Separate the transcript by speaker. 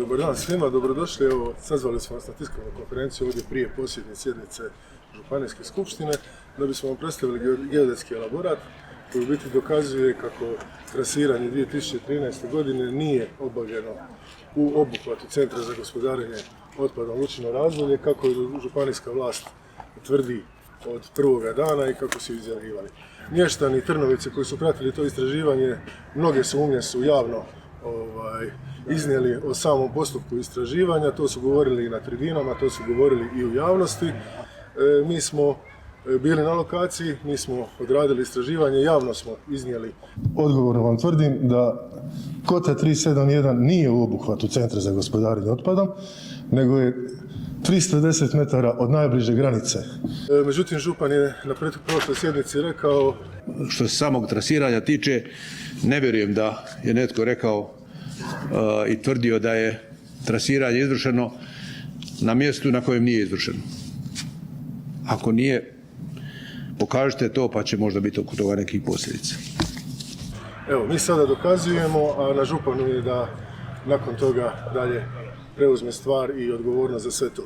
Speaker 1: Dobar dan svima, dobrodošli. Evo, sazvali smo vas na tiskovnu konferenciju ovdje prije posljednje sjednice Županijske skupštine da bismo vam predstavili geodetski elaborat koji u biti dokazuje kako trasiranje 2013. godine nije obavljeno u obuhvatu Centra za gospodarenje otpadom Lučino Razdolje, kako je županijska vlast tvrdi od prvoga dana i kako su izjavljivali. Mještani Trnovice koji su pratili to istraživanje, mnoge sumnje su javno iznijeli o samom postupku istraživanja, to su govorili i na tribinama, to su govorili i u javnosti. Mi smo bili na lokaciji, mi smo odradili istraživanje, javno smo iznijeli. Odgovorno vam tvrdim da kota 371 nije u obuhvatu Centra za gospodarenje otpadom, nego je 310 metara od najbliže granice. Međutim, župan je na prošloj sjednici rekao...
Speaker 2: Što se samog trasiranja tiče, ne vjerujem da je netko rekao i tvrdio da je trasiranje izvršeno na mjestu na kojem nije izvršeno. Ako nije, pokažite to pa će možda biti oko toga nekih posljedica.
Speaker 1: Evo, mi sada dokazujemo, a na županu je da nakon toga dalje preuzme stvar i odgovornost za sve to.